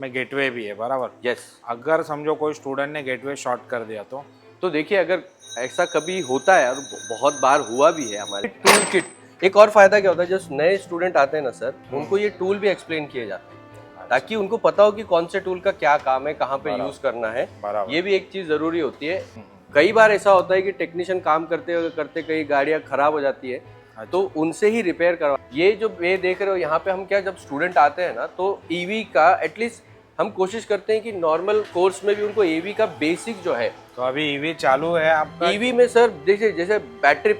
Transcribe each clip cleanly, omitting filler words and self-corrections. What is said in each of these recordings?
में गेटवे भी है बराबर। यस। अगर समझो कोई स्टूडेंट ने गेटवे शॉर्ट कर दिया तो देखिए, अगर ऐसा कभी होता है और बहुत बार हुआ भी है हमारे टूल किट। एक और फायदा क्या होता है, जो नए स्टूडेंट आते हैं ना सर, उनको ये टूल भी एक्सप्लेन किए जाते हैं ताकि उनको पता हो कि कौन से टूल का क्या काम है, कहाँ पे यूज करना है। बराबर। ये भी एक चीज जरूरी होती है। कई बार ऐसा होता है कि टेक्नीशियन काम करते करते कई गाड़ियां खराब हो जाती है, तो उनसे ही रिपेयर करवा। ये जो ये देख रहे हो यहाँ पे, हम क्या जब स्टूडेंट आते हैं ना, तो ईवी का एटलीस्ट हम कोशिश करते हैं कि नॉर्मल कोर्स में भी उनको ईवी का बेसिक जो है। तो अभी ईवी चालू है आपका? ईवी में सर देखिए, जैसे बैटरी।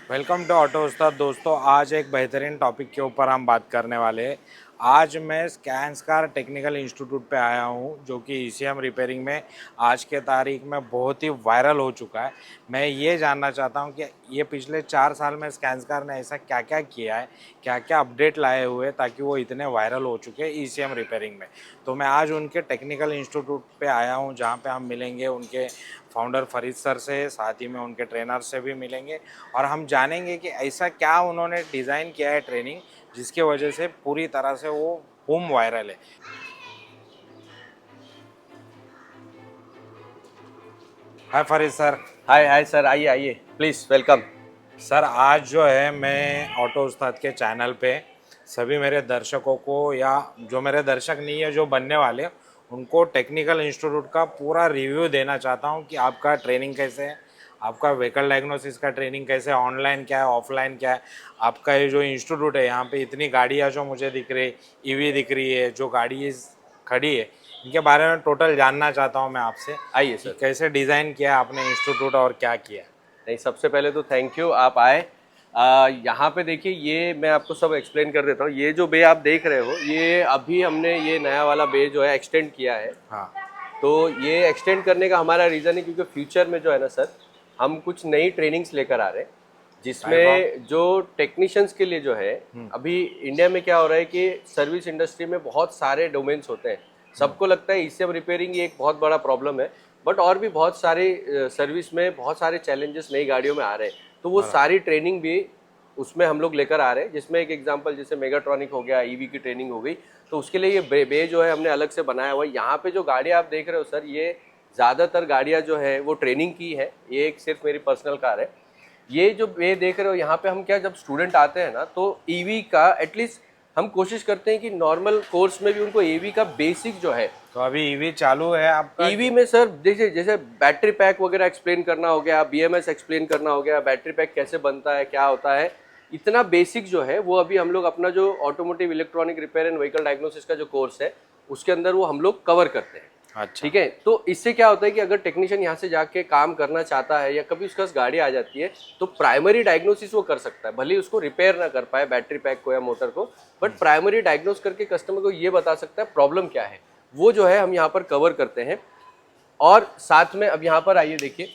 वेलकम टू ऑटो उस्ताद। दोस्तों, आज एक बेहतरीन टॉपिक के ऊपर हम बात करने वाले हैं। आज मैं स्कैंसकार टेक्निकल इंस्टीट्यूट पे आया हूँ, जो कि ईसीएम रिपेयरिंग में आज के तारीख में बहुत ही वायरल हो चुका है। मैं ये जानना चाहता हूँ कि ये पिछले 4 साल में स्कैंसकार ने ऐसा क्या क्या किया है, क्या क्या अपडेट लाए हुए ताकि वो इतने वायरल हो चुके हैं ईसीएम रिपेयरिंग में। तो मैं आज उनके टेक्निकल इंस्टीट्यूट पे आया हूँ, जहाँ पे हम मिलेंगे उनके फाउंडर फरीद सर से, साथ ही में उनके ट्रेनर से भी मिलेंगे और हम जानेंगे कि ऐसा क्या उन्होंने डिज़ाइन किया है ट्रेनिंग, जिसकी वजह से पूरी तरह से वो बूम वायरल है। हाय फरीद सर। हाय हाय सर, आइए आइए, प्लीज वेलकम। सर, आज जो है मैं ऑटो उस्ताद के चैनल पे सभी मेरे दर्शकों को, या जो मेरे दर्शक नहीं है, जो बनने वाले, उनको टेक्निकल इंस्टीट्यूट का पूरा रिव्यू देना चाहता हूँ कि आपका ट्रेनिंग कैसे है, आपका व्हीकल डायग्नोसिस का ट्रेनिंग कैसे है, ऑनलाइन क्या है, ऑफलाइन क्या है, आपका ये जो इंस्टीट्यूट है, यहाँ पे इतनी गाड़ियाँ जो मुझे दिख रही, ईवी दिख रही है, जो गाड़ी खड़ी है, इनके बारे में टोटल जानना चाहता हूँ मैं आपसे। आइए सर। कैसे डिज़ाइन किया है आपने इंस्टीट्यूट और क्या किया? नहीं, सबसे पहले तो थैंक यू, आप आए। यहाँ पे देखिए, ये मैं आपको सब एक्सप्लेन कर देता हूँ। ये जो बे आप देख रहे हो, ये अभी हमने ये नया वाला बे जो है एक्सटेंड किया है। हाँ। तो ये एक्सटेंड करने का हमारा रीज़न है क्योंकि फ्यूचर में जो है ना सर, हम कुछ नई ट्रेनिंग्स लेकर आ रहे हैं, जिसमें जो टेक्नीशियंस के लिए जो है, अभी इंडिया में क्या हो रहा है कि सर्विस इंडस्ट्री में बहुत सारे डोमेन्स होते हैं। सबको लगता है ईसीएम रिपेयरिंग ये एक बहुत बड़ा प्रॉब्लम है, बट और भी बहुत सारे सर्विस में बहुत सारे चैलेंजेस नई गाड़ियों में आ रहे हैं। तो वो सारी ट्रेनिंग भी उसमें हम लोग लेकर आ रहे हैं, जिसमें एक एग्जांपल जैसे मेगाट्रॉनिक हो गया, ईवी की ट्रेनिंग हो गई। तो उसके लिए ये बे जो है हमने अलग से बनाया हुआ है। यहाँ पे जो गाड़ियाँ आप देख रहे हो सर, ये ज़्यादातर गाड़ियाँ जो है वो ट्रेनिंग की है। ये एक सिर्फ मेरी पर्सनल कार है। ये जो बे देख रहे हो यहाँ पे, हम क्या जब स्टूडेंट आते हैं ना, तो ईवी का एटलीस्ट हम कोशिश करते हैं कि नॉर्मल कोर्स में भी उनको ईवी का बेसिक जो है। तो अभी ईवी चालू है आपका? ईवी में सर देखिए, जैसे बैटरी पैक वगैरह एक्सप्लेन करना हो गया, बीएमएस एक्सप्लेन करना हो गया, बैटरी पैक कैसे बनता है, क्या होता है, इतना बेसिक जो है वो अभी हम लोग अपना जो automotive electronic repair and vehicle diagnosis का जो कोर्स है, उसके अंदर वो हम लोग कवर करते हैं। अच्छा। ठीक है। तो इससे क्या होता है कि अगर टेक्नीशियन यहाँ से जाके काम करना चाहता है या कभी उसके पास गाड़ी आ जाती है, तो प्राइमरी डायग्नोसिस वो कर सकता है। भले ही उसको रिपेयर ना कर पाए बैटरी पैक को या मोटर को, बट प्राइमरी डायग्नोस करके कस्टमर को ये बता सकता है प्रॉब्लम क्या है। वो जो है हम यहाँ पर कवर करते हैं। और साथ में अब यहाँ पर आइए देखिए,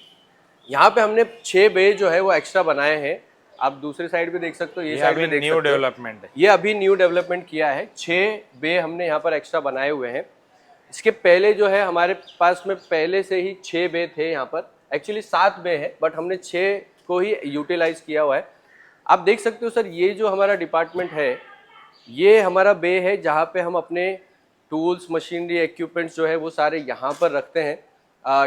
यहाँ पे हमने 6 बे जो है वो एक्स्ट्रा बनाए हैं। आप दूसरे साइड पे देख सकते हो, ये साइड पे देख न्यू सकते हो, डेवलपमेंट है। ये अभी न्यू डेवलपमेंट किया है। 6 बे हमने यहाँ पर एक्स्ट्रा बनाए हुए हैं। इसके पहले जो है हमारे पास में पहले से ही 6 बे थे। यहाँ पर एक्चुअली 7 बे है, बट हमने 6 को ही यूटिलाइज किया हुआ है। आप देख सकते हो सर, ये जो हमारा डिपार्टमेंट है, ये हमारा बे है जहाँ पे हम अपने टूल्स, मशीनरी, इक्विपमेंट्स जो है वो सारे यहाँ पर रखते हैं।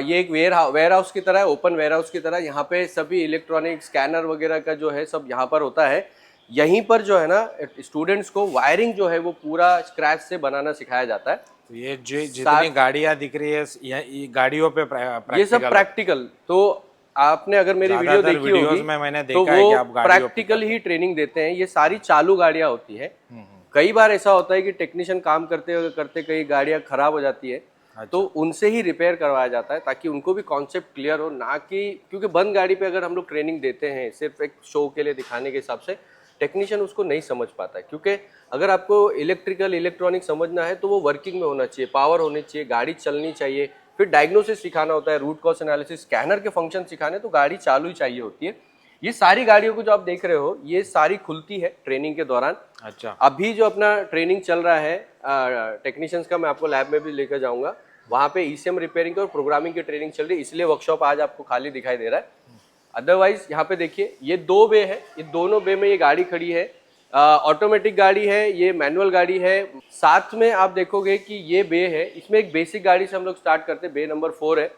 ये एक वेयर हाउस की तरह है, ओपन वेयर हाउस की तरह। यहाँ पे सभी इलेक्ट्रॉनिक स्कैनर वगैरह का जो है सब यहाँ पर होता है। यहीं पर जो है ना, स्टूडेंट्स को वायरिंग जो है वो पूरा स्क्रैच से बनाना सिखाया जाता है। तो ये जितनी गाड़ियाँ दिख रही है, ये गाड़ियों पे ये सब प्रैक्टिकल। तो आपने अगर मेरी वीडियो देखी होगी में मैंने तो देखा है कि वो आप गाड़ियों प्रैक्टिकल ही ट्रेनिंग देते हैं। ये सारी चालू गाड़ियाँ होती है। कई बार ऐसा होता है कि टेक्नीशियन काम करते करते कई गाड़ियाँ खराब हो जाती है। अच्छा। तो उनसे ही रिपेयर करवाया जाता है ताकि उनको भी कॉन्सेप्ट क्लियर हो, ना कि क्योंकि बंद गाड़ी पे अगर हम लोग ट्रेनिंग देते हैं सिर्फ एक शो के लिए दिखाने के हिसाब से, टेक्नीशियन उसको नहीं समझ पाता है। क्योंकि अगर आपको इलेक्ट्रिकल इलेक्ट्रॉनिक समझना है तो वो वर्किंग में होना चाहिए, पावर होनी चाहिए, गाड़ी चलनी चाहिए। फिर डायग्नोसिस सिखाना होता है, रूट कॉज एनालिसिस, स्कैनर के फंक्शन सिखाने, तो गाड़ी चालू ही चाहिए होती है। ये सारी गाड़ियों को जो आप देख रहे हो, ये सारी खुलती है ट्रेनिंग के दौरान। अच्छा। अभी जो अपना ट्रेनिंग चल रहा है टेक्नीशियंस का, मैं आपको लैब में भी लेकर जाऊंगा। वहाँ पे ईसीएम रिपेयरिंग और प्रोग्रामिंग की ट्रेनिंग चल रही है, इसलिए वर्कशॉप आज आपको खाली दिखाई दे रहा है। अदरवाइज यहाँ पे देखिए, ये 2 बे है, ये दोनों बे में ये गाड़ी खड़ी है। ऑटोमेटिक गाड़ी है, ये मैनुअल गाड़ी है। साथ में आप देखोगे कि ये बे है, इसमें एक बेसिक गाड़ी से हम लोग स्टार्ट करते हैं, बे नंबर 4 है।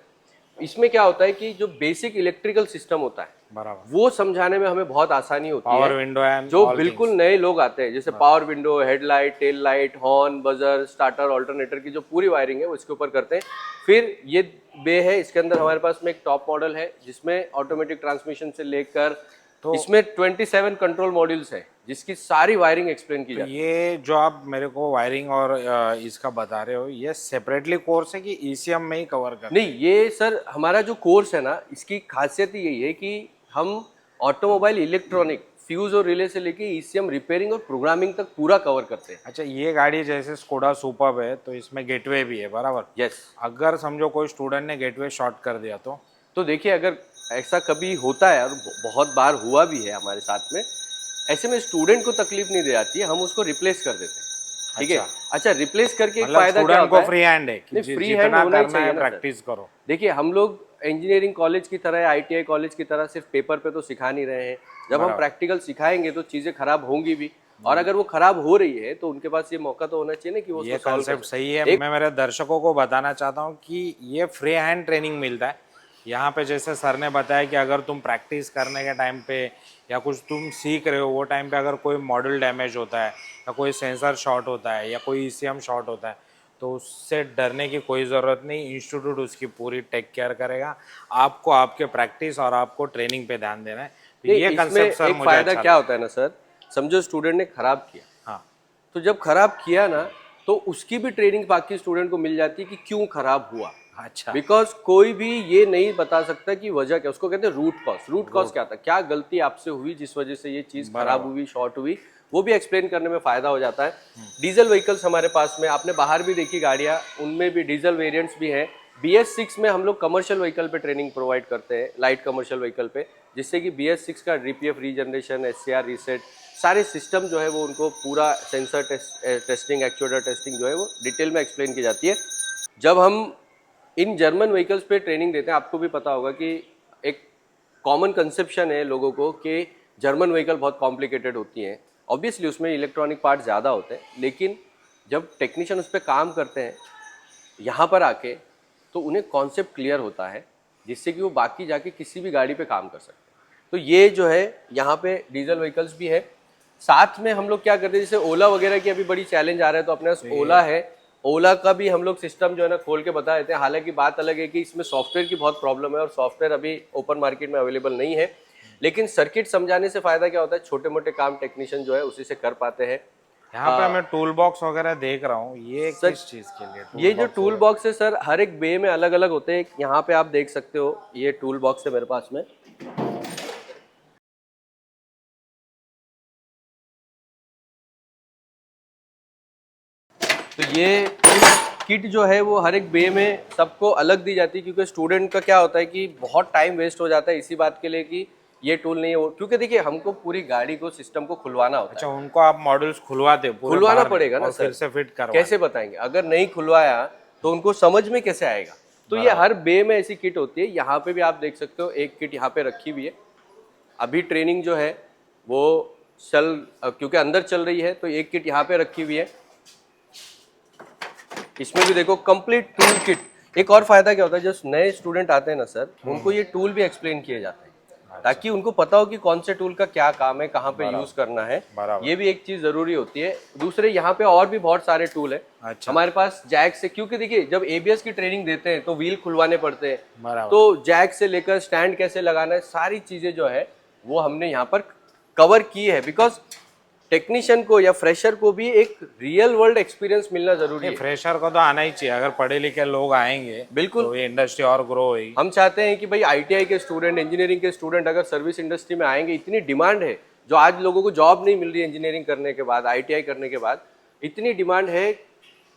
इसमें क्या होता है कि जो बेसिक इलेक्ट्रिकल सिस्टम होता है बराबर। वो समझाने में हमें बहुत आसानी होती पावर है। विंडो एंड जो ऑल बिल्कुल थिंग्स। नए लोग आते हैं, जैसे power window, headlight, tail light, horn, buzzer, starter, alternator की जो पूरी वायरिंग है वो इसके ऊपर करते हैं। फिर ये बे है, इसके अंदर हमारे पास में एक टॉप मॉडल है जिसमें ऑटोमेटिक ट्रांसमिशन से लेकर इसमें 27 कंट्रोल मॉड्यूल्स है जिसकी सारी वायरिंग एक्सप्लेन की तो जाती है। ये जो आप मेरे को वायरिंग और इसका बता रहे हो, ये सेपरेटली कोर्स है कि ईसीएम में ही कवर कर? नहीं, ये सर हमारा जो कोर्स है ना, इसकी खासियत यही है कि हम ऑटोमोबाइल इलेक्ट्रॉनिक फ्यूज और रिले से लेके ईसीएम रिपेयरिंग और प्रोग्रामिंग तक पूरा कवर करते हैं। अच्छा, ये गाड़ी जैसे स्कोडा सुपर्ब है तो इसमें गेटवे भी है, बराबर? यस। अगर समझो कोई स्टूडेंट ने गेटवे शॉर्ट कर दिया तो देखिए, अगर ऐसा कभी होता है और बहुत बार हुआ भी है हमारे साथ में, ऐसे में स्टूडेंट को तकलीफ नहीं दे जाती है, हम उसको रिप्लेस कर देते हैं। ठीक है। अच्छा, रिप्लेस करके एक मतलब फायदा क्या स्टूडेंट होता को है? फ्री हैंड है कि नहीं, फ्री हैंड जितना होना ही करना चाहिए है ना सर। प्रैक्टिस करो। देखिए, हम लोग इंजीनियरिंग कॉलेज की तरह, आईटीआई कॉलेज की तरह सिर्फ पेपर पे तो सिखा नहीं रहे हैं। जब हम प्रैक्टिकल सिखाएंगे तो चीजें खराब होंगी भी, और अगर वो खराब हो रही है तो उनके पास ये मौका तो होना चाहिए ना कि वो ये उसको सॉल्व कर कंसेप्ट सही है। मैं मेरे दर्शकों को बताना चाहता हूँ कि ये फ्री हैंड ट्रेनिंग मिलता है यहाँ पे। जैसे सर ने बताया कि अगर तुम प्रैक्टिस करने के टाइम पे या कुछ तुम सीख रहे हो वो टाइम पे अगर कोई मॉडल डैमेज होता है या कोई सेंसर शॉर्ट होता है या कोई ईसीएम शॉर्ट होता है तो उससे डरने की कोई ज़रूरत नहीं। इंस्टीट्यूट उसकी पूरी टेक केयर करेगा। आपको आपके प्रैक्टिस और आपको ट्रेनिंग पे ध्यान देना है। तो नहीं, ये इसमें कंसेप्ट सर एक मुझे फायदा अच्छा क्या लगा। होता है ना सर, समझो स्टूडेंट ने खराब किया, हाँ, तो जब खराब किया ना तो उसकी भी ट्रेनिंग बाकी स्टूडेंट को मिल जाती है कि क्यों खराब हुआ। अच्छा। बिकॉज कोई भी ये नहीं बता सकता कि वजह क्या, उसको कहते हैं रूट कॉज। रूट कॉज क्या था, क्या गलती आपसे हुई जिस वजह से ये चीज खराब हुई, शॉर्ट हुई, वो भी एक्सप्लेन करने में फायदा हो जाता है। डीजल व्हीकल्स हमारे पास में, आपने बाहर भी देखी गाड़ियां, उनमें भी डीजल वेरिएंट्स भी हैं। BS6 में हम लोग कमर्शियल व्हीकल पे ट्रेनिंग प्रोवाइड करते हैं, लाइट कमर्शियल व्हीकल पे, जिससे कि BS6 का DPF रीजनरेशन, SCR रीसेट, सारे सिस्टम जो है वो उनको पूरा सेंसर टेस्टिंग, एक्चुएटर टेस्टिंग जो है वो डिटेल में एक्सप्लेन की जाती है। जब हम इन जर्मन व्हीकल्स पे ट्रेनिंग देते हैं, आपको भी पता होगा कि एक कॉमन कंसेप्शन है लोगों को कि जर्मन व्हीकल बहुत कॉम्प्लिकेटेड होती हैं। ऑब्वियसली उसमें इलेक्ट्रॉनिक पार्ट ज़्यादा होते हैं, लेकिन जब टेक्नीशियन उस पर काम करते हैं यहाँ पर आके, तो उन्हें कॉन्सेप्ट क्लियर होता है जिससे कि वो बाकी जाके किसी भी गाड़ी पे काम कर सकते हैं। तो ये जो है यहाँ पे डीजल व्हीकल्स भी है। साथ में हम लोग क्या करते हैं, जैसे ओला वगैरह की अभी बड़ी चैलेंज आ रहा है, तो अपने पास ओला है, ओला का भी हम लोग सिस्टम जो है ना खोल के बता देते हैं। हालांकि बात अलग है कि इसमें सॉफ्टवेयर की बहुत प्रॉब्लम है और सॉफ्टवेयर अभी ओपन मार्केट में अवेलेबल नहीं है, लेकिन सर्किट समझाने से फायदा क्या होता है, छोटे मोटे काम टेक्नीशियन जो है उसी से कर पाते हैं। यहाँ पे मैं टूल बॉक्स वगैरह देख रहा हूँ, ये किस चीज़ के लिए? ये जो टूल बॉक्स है सर, हर एक बे में अलग अलग होते हैं। यहाँ पे आप देख सकते हो, ये टूल बॉक्स है मेरे पास में। तो ये किट जो है वो हर एक बे में सबको अलग दी जाती है, क्योंकि स्टूडेंट का क्या होता है कि बहुत टाइम वेस्ट हो जाता है इसी बात के लिए कि ये टूल नहीं है वो, क्योंकि देखिए हमको पूरी गाड़ी को, सिस्टम को खुलवाना होता है। अच्छा, उनको आप मॉडल्स खुलवाते हो पूरे खुलवाना बाहर पड़ेगा ना और सर, फिर से फिट करवा? कैसे बताएंगे, अगर नहीं खुलवाया तो उनको समझ में कैसे आएगा। तो ये हर बे में ऐसी किट होती है। यहाँ पे भी आप देख सकते हो, एक किट यहाँ पे रखी हुई है। अभी ट्रेनिंग जो है वो क्योंकि अंदर चल रही है, तो एक किट यहाँ पे रखी हुई है। इसमें भी देखो कंप्लीट टूल किट। एक और फायदा क्या होता है, जो नए स्टूडेंट आते हैं ना सर, उनको ये टूल भी एक्सप्लेन किए जाते हैं ताकि उनको पता हो कि कौन से टूल का क्या काम है, कहाँ पे यूज करना है। ये भी एक चीज जरूरी होती है। दूसरे यहाँ पे और भी बहुत सारे टूल है। अच्छा। हमारे पास जैक से, क्योंकि देखिए जब ABS की ट्रेनिंग देते हैं तो व्हील खुलवाने पड़ते हैं, बराबर। तो जैक से लेकर स्टैंड कैसे लगाना है, सारी चीजें जो है वो हमने यहाँ पर कवर की है। बिकॉज टेक्नीशियन को या फ्रेशर को भी एक रियल वर्ल्ड एक्सपीरियंस मिलना जरूरी है। फ्रेशर को तो आना ही चाहिए। अगर पढ़े लिखे लोग आएंगे बिल्कुल, तो ये इंडस्ट्री और ग्रो होगी। हम चाहते हैं कि भाई ITI के स्टूडेंट, इंजीनियरिंग के स्टूडेंट अगर सर्विस इंडस्ट्री में आएंगे, इतनी डिमांड है, जो आज लोगों को जॉब नहीं मिल रही है इंजीनियरिंग करने के बाद, ITI करने के बाद इतनी डिमांड है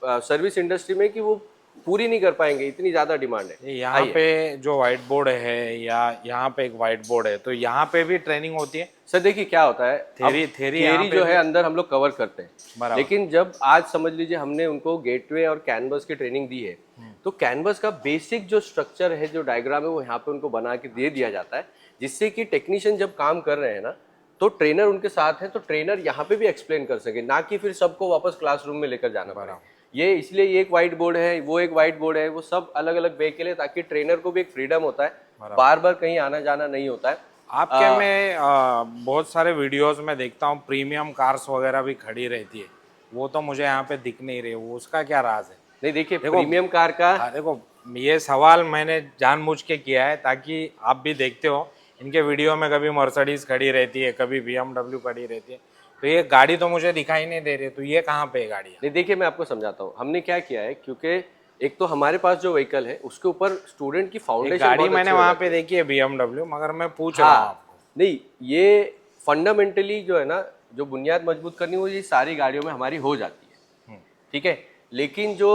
सर्विस इंडस्ट्री में कि वो पूरी नहीं कर पाएंगे, इतनी ज्यादा डिमांड है। यहाँ पे जो व्हाइट बोर्ड है या यहाँ पे एक व्हाइट बोर्ड है, तो यहाँ पे भी ट्रेनिंग होती है? सर देखिए क्या होता है, थेरी जो है अंदर हम लोग कवर करते हैं, लेकिन जब आज समझ लीजिए हमने उनको गेटवे और कैनवस की ट्रेनिंग दी है, तो कैनवस का बेसिक जो स्ट्रक्चर है, जो डायग्राम है, वो यहाँ पे उनको बना के दे दिया जाता है, जिससे कि टेक्नीशियन जब काम कर रहे हैं ना, तो ट्रेनर उनके साथ है, तो ट्रेनर यहाँ पे भी एक्सप्लेन कर सके, ना कि फिर सबको वापस क्लासरूम में लेकर जाना पड़े। ये इसलिए ये एक वाइट बोर्ड है, वो एक वाइट बोर्ड है, वो सब अलग अलग वे के लिए, ताकि ट्रेनर को भी एक फ्रीडम होता है, बार बार कहीं आना जाना नहीं होता है। आपके में बहुत सारे वीडियोस में देखता हूँ प्रीमियम कार्स वगैरह भी खड़ी रहती है, वो तो मुझे यहाँ पे दिख नहीं रही, वो उसका क्या राज है? नहीं देखिए, प्रीमियम कार का देखो, ये सवाल मैंने जानबूझ के किया है ताकि आप भी देखते हो इनके वीडियो में, कभी मर्सिडीज खड़ी रहती है, कभी BMW खड़ी रहती है, तो ये गाड़ी तो मुझे दिखाई नहीं दे रही, तो ये कहाँ पे है गाड़ी? नहीं देखिए, मैं आपको समझाता हूँ हमने क्या किया है, क्योंकि एक तो हमारे पास जो व्हीकल है उसके ऊपर स्टूडेंट की फाउंडेशन गाड़ी मैंने वहाँ पे देखी है BMW, मगर मैं पूछ रहा हूँ आपको। नहीं, ये फंडामेंटली जो है ना, जो बुनियाद मजबूत करनी वो ये सारी गाड़ियों में हमारी हो जाती है, ठीक है। लेकिन जो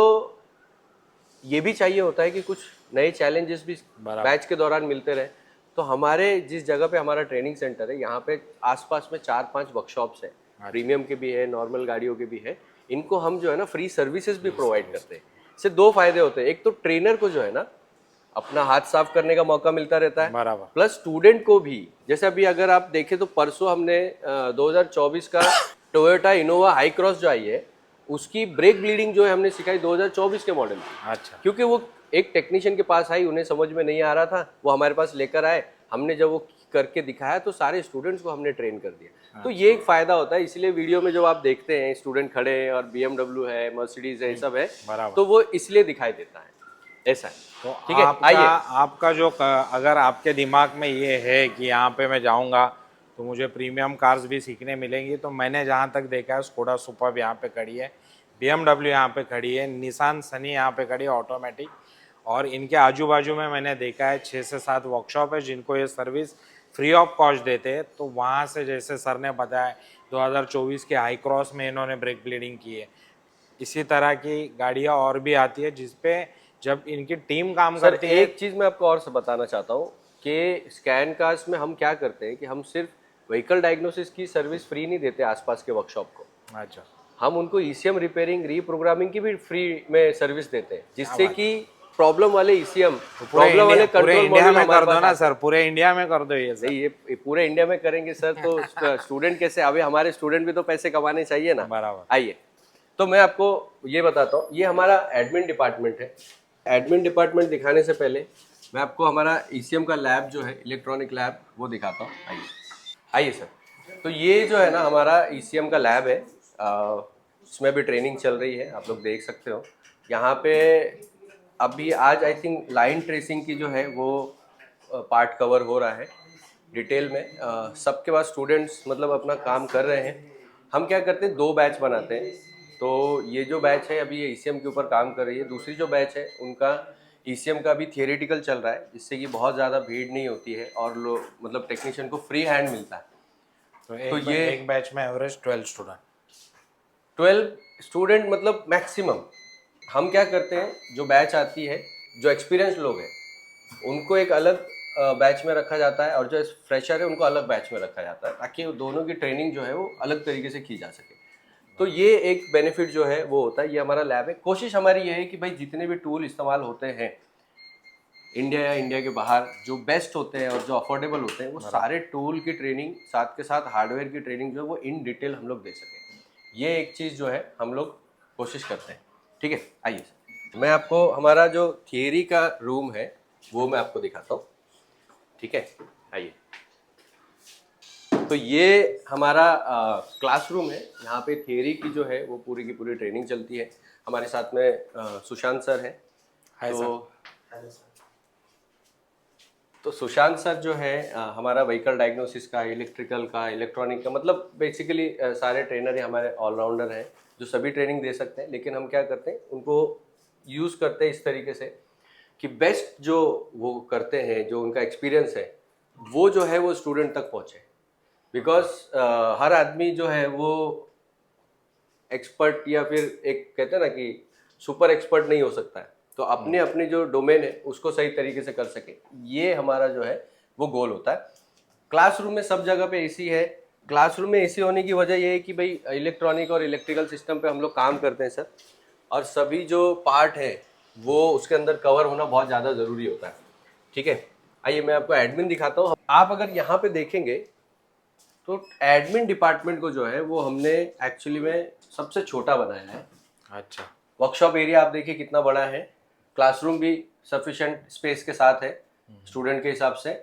ये भी चाहिए होता है कि कुछ नए चैलेंजेस भी बैच के दौरान मिलते रहे, तो हमारे जिस जगह पे हमारा ट्रेनिंग सेंटर है, यहाँ पे आसपास में 4-5 वर्कशॉप्स है, प्रीमियम के भी है, नॉर्मल गाड़ियों के भी है। इनको हम जो है ना फ्री सर्विसेज भी प्रोवाइड करते हैं। इससे दो फायदे होते हैं, एक तो ट्रेनर को जो है ना अपना हाथ साफ करने का मौका मिलता रहता है, प्लस स्टूडेंट को भी। जैसे अभी अगर आप देखें तो परसों हमने 2024 का टोयोटा इनोवा हाई क्रॉस जो आई है, उसकी ब्रेक ब्लीडिंग जो है हमने सिखाई 2024 के मॉडल की। अच्छा। क्योंकि वो एक टेक्नीशियन के पास आई, उन्हें समझ में नहीं आ रहा था, वो हमारे पास लेकर आए, हमने जब वो करके दिखाया तो सारे स्टूडेंट्स को हमने ट्रेन कर दिया। तो ये एक फायदा होता है। इसलिए वीडियो में जो आप देखते हैं स्टूडेंट खड़े हैं और BMW है, मर्सिडीज है, ये सब है, तो वो इसलिए दिखाई देता है, ऐसा है। तो ठीक है, आइए। आपका जो अगर आपके दिमाग में ये है कि यहाँ पे मैं जाऊँगा तो मुझे प्रीमियम कार्स भी सीखने मिलेंगी, तो मैंने जहाँ तक देखा है स्कोडा सुपर्ब यहाँ पे खड़ी है, BMW यहाँ पे खड़ी है, निसान सनी यहाँ पे खड़ी है ऑटोमेटिक, और इनके आजू बाजू में मैंने देखा है 6 से 7 वर्कशॉप है जिनको ये सर्विस फ्री ऑफ कॉस्ट देते हैं। तो वहाँ से जैसे सर ने बताया 2024 के हाई क्रॉस में इन्होंने ब्रेक ब्लीडिंग की है, इसी तरह की गाड़ियाँ और भी आती है जिसपे जब इनकी टीम काम करती है। एक चीज़ मैं आपको और बताना चाहता हूँ कि स्कैन कार्स में हम क्या करते हैं कि हम सिर्फ व्हीकल डायग्नोसिस की सर्विस फ्री नहीं देते आसपास के वर्कशॉप को। अच्छा। हम उनको ECM रिपेयरिंग, रीप्रोग्रामिंग की भी फ्री में सर्विस देते हैं, जिससे कि प्रॉब्लम वाले ECM, प्रॉब्लम वाले कंट्रोल मॉड्यूल में कर दो ना सर, पूरे इंडिया में कर दो ये सर। ये पूरे इंडिया में करेंगे सर तो स्टूडेंट कैसे? अभी हमारे स्टूडेंट भी तो पैसे कमाने चाहिए ना। बराबर। आइए, तो मैं आपको ये बताता हूँ, ये हमारा एडमिन डिपार्टमेंट है। एडमिन डिपार्टमेंट दिखाने से पहले मैं आपको हमारा ECM का लैब जो है, इलेक्ट्रॉनिक लैब, वो दिखाता हूँ। आइए आइए सर। तो ये जो है ना हमारा ECM का लैब है, इसमें भी ट्रेनिंग चल रही है, आप लोग देख सकते हो। यहाँ पे अभी आज आई थिंक लाइन ट्रेसिंग की जो है वो पार्ट कवर हो रहा है डिटेल में। सबके पास स्टूडेंट्स मतलब अपना काम कर रहे हैं। हम क्या करते हैं, 2 बैच बनाते हैं। तो ये जो बैच है अभी ये ECM के ऊपर काम कर रही है, दूसरी जो बैच है उनका ECM का भी थियोरेटिकल चल रहा है, जिससे कि बहुत ज़्यादा भीड़ नहीं होती है और लोग मतलब टेक्नीशियन को फ्री हैंड मिलता है। तो ये एक बैच में एवरेज 12 स्टूडेंट, 12 स्टूडेंट मतलब मैक्सिमम। हम क्या करते हैं, जो बैच आती है, जो एक्सपीरियंस लोग हैं उनको एक अलग बैच में रखा जाता है, और जो फ्रेशर है उनको अलग बैच में रखा जाता है, ताकि दोनों की ट्रेनिंग जो है वो अलग तरीके से की जा सके। तो ये एक बेनिफिट जो है वो होता है। ये हमारा लैब है। कोशिश हमारी ये है कि भाई जितने भी टूल इस्तेमाल होते हैं इंडिया या इंडिया के बाहर, जो बेस्ट होते हैं और जो अफोर्डेबल होते हैं, वो सारे टूल की ट्रेनिंग साथ के साथ हार्डवेयर की ट्रेनिंग जो है वो इन डिटेल हम लोग दे सकें। ये एक चीज़ जो है हम लोग कोशिश करते हैं। ठीक है, आइए मैं आपको हमारा जो थियरी का रूम है वो मैं आपको दिखाता हूँ। ठीक है, आइए। तो ये हमारा क्लासरूम है। यहाँ पे थियरी की जो है वो पूरी की पूरी ट्रेनिंग चलती है। हमारे साथ में सुशांत सर हैं। तो सुशांत सर जो है हमारा व्हीकल डायग्नोसिस का, इलेक्ट्रिकल का, इलेक्ट्रॉनिक का, मतलब बेसिकली सारे ट्रेनर ही हमारे ऑलराउंडर हैं जो सभी ट्रेनिंग दे सकते हैं। लेकिन हम क्या करते हैं, उनको यूज़ करते हैं इस तरीके से कि बेस्ट जो वो करते हैं, जो उनका एक्सपीरियंस है वो जो है वो स्टूडेंट तक पहुँचे। बिकॉज हर आदमी जो है वो एक्सपर्ट या फिर एक कहते हैं ना कि सुपर एक्सपर्ट नहीं हो सकता है। तो अपने अपने जो डोमेन है उसको सही तरीके से कर सके, ये हमारा जो है वो गोल होता है। क्लासरूम में सब जगह पे एसी है। क्लासरूम में एसी होने की वजह ये है कि भाई इलेक्ट्रॉनिक और इलेक्ट्रिकल सिस्टम पे हम लोग काम करते हैं सर, और सभी जो पार्ट है वो उसके अंदर कवर होना बहुत ज़्यादा ज़रूरी होता है। ठीक है, आइए मैं आपको एडमिन दिखाता हूँ। आप अगर यहाँ पे देखेंगे तो एडमिन डिपार्टमेंट को जो है वो हमने एक्चुअली में सबसे छोटा बनाया है। अच्छा। वर्कशॉप एरिया आप देखिए कितना बड़ा है, क्लासरूम भी सफिशिएंट स्पेस के साथ है स्टूडेंट के हिसाब से।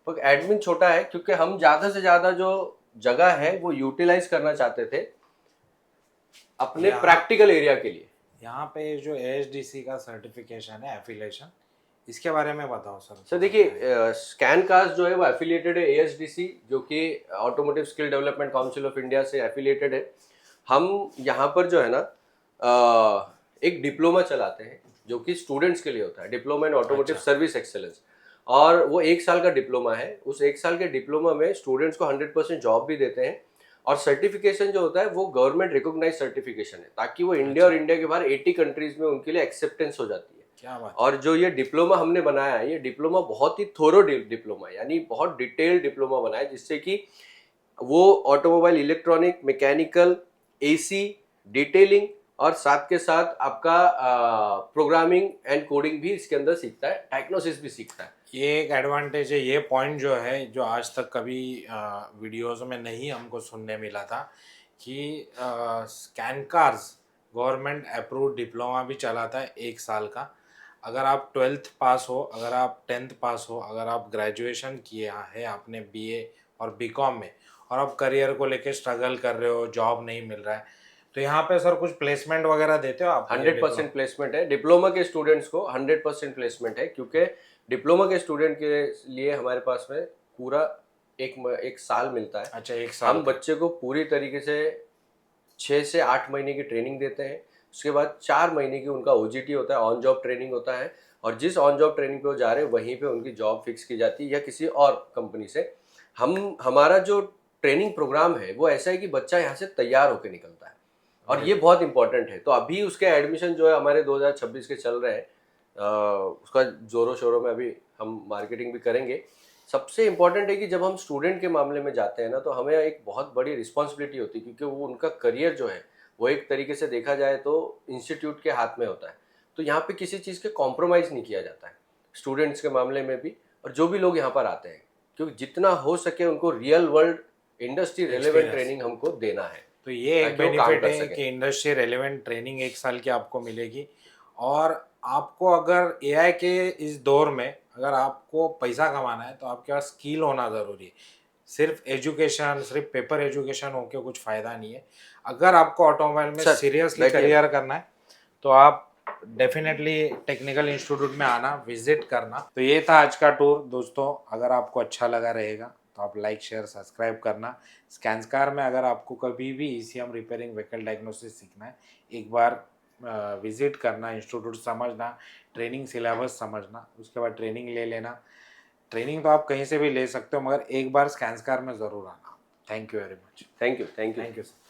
तो एडमिन छोटा है क्योंकि हम ज़्यादा से ज़्यादा जो जगह है वो यूटिलाइज करना चाहते थे अपने प्रैक्टिकल एरिया के लिए। यहाँ पे जो ASDC का सर्टिफिकेशन है, एफिलिएशन, इसके बारे में बताओ सर। सर देखिए, स्कैन कास्ट जो है वो एफिलिएटेड है ASDC, जो कि automotive skill development council of India से एफिलिएटेड है। हम यहाँ पर जो है ना एक डिप्लोमा चलाते हैं जो कि स्टूडेंट्स के लिए होता है, diploma in automotive service excellence. और वो 1 साल का डिप्लोमा है। उस 1 साल के डिप्लोमा में स्टूडेंट्स को 100% जॉब भी देते हैं, और सर्टिफिकेशन जो होता है वो गवर्नमेंट रिकॉग्नाइज सर्टिफिकेशन है, ताकि वो इंडिया और इंडिया के बाहर 80 कंट्रीज में उनके लिए एक्सेप्टेंस हो जाती है। क्या बात। और जो ये डिप्लोमा हमने बनाया है, ये डिप्लोमा बहुत ही थोरो डिप्लोमा है, यानी बहुत डिटेल्ड डिप्लोमा बनाया है, जिससे कि वो automobile, electronic, mechanical, AC, detailing और साथ के साथ आपका प्रोग्रामिंग एंड कोडिंग भी इसके अंदर सीखता है, डायग्नोसिस भी सीखता है। ये एक एडवांटेज है, ये पॉइंट जो है जो आज तक कभी वीडियोस में नहीं हमको सुनने मिला था कि scan cars government approved diploma भी चलाता है 1 साल का। अगर आप 12th पास हो, अगर आप 10th पास हो, अगर आप ग्रेजुएशन किया है आपने BA और BCom में, और आप करियर को लेके स्ट्रगल कर रहे हो, जॉब नहीं मिल रहा है, तो यहाँ पे सर कुछ प्लेसमेंट वगैरह देते हो आप? 100% प्लेसमेंट है डिप्लोमा के स्टूडेंट्स को, 100% प्लेसमेंट है, क्योंकि डिप्लोमा के स्टूडेंट के लिए हमारे पास में पूरा एक साल मिलता है। अच्छा, 1 साल। हम बच्चे को पूरी तरीके से 6 से 8 महीने की ट्रेनिंग देते हैं। उसके बाद 4 महीने की उनका OJT होता है, ऑन जॉब ट्रेनिंग होता है, और जिस ऑन जॉब ट्रेनिंग पे वो जा रहे हैं वहीं पे उनकी जॉब फिक्स की जाती है या किसी और कंपनी से। हमारा जो ट्रेनिंग प्रोग्राम है वो ऐसा है कि बच्चा यहाँ से तैयार होकर निकलता है, और ये बहुत इंपॉर्टेंट है। तो अभी उसके एडमिशन जो है हमारे 2026 के चल रहे हैं, उसका जोरों शोरों में अभी हम मार्केटिंग भी करेंगे। सबसे इम्पॉर्टेंट है कि जब हम स्टूडेंट के मामले में जाते हैं ना, तो हमें एक बहुत बड़ी रिस्पॉन्सिबिलिटी होती है, क्योंकि वो उनका करियर जो है वो एक तरीके से देखा जाए तो इंस्टीट्यूट के हाथ में होता है। तो यहाँ पे किसी चीज़ के कॉम्प्रोमाइज़ नहीं किया जाता है स्टूडेंट्स के मामले में भी, और जो भी लोग यहाँ पर आते हैं, क्योंकि जितना हो सके उनको real world industry relevant training हमको देना है। तो ये एक बेनिफिट है कि इंडस्ट्री रेलेवेंट ट्रेनिंग 1 साल की आपको मिलेगी। और आपको अगर AI के इस दौर में अगर आपको पैसा कमाना है तो आपके पास स्किल होना ज़रूरी है। सिर्फ एजुकेशन, सिर्फ पेपर एजुकेशन होके कुछ फ़ायदा नहीं है। अगर आपको ऑटोमोबाइल में सीरियसली करियर करना है तो आप डेफिनेटली टेक्निकल इंस्टीट्यूट में आना, विजिट करना। तो ये था आज का टूर दोस्तों। अगर आपको अच्छा लगा रहेगा तो आप लाइक, शेयर, सब्सक्राइब करना। स्कैन्सकार में अगर आपको कभी भी ECM रिपेयरिंग, व्हीकल डायग्नोसिस सीखना है, एक बार विजिट करना, इंस्टीट्यूट समझना, ट्रेनिंग सिलेबस समझना, उसके बाद ट्रेनिंग ले लेना। ट्रेनिंग तो आप कहीं से भी ले सकते हो, मगर एक बार स्कैन्सकार में ज़रूर आना। Thank you very much. Thank you. Thank you sir.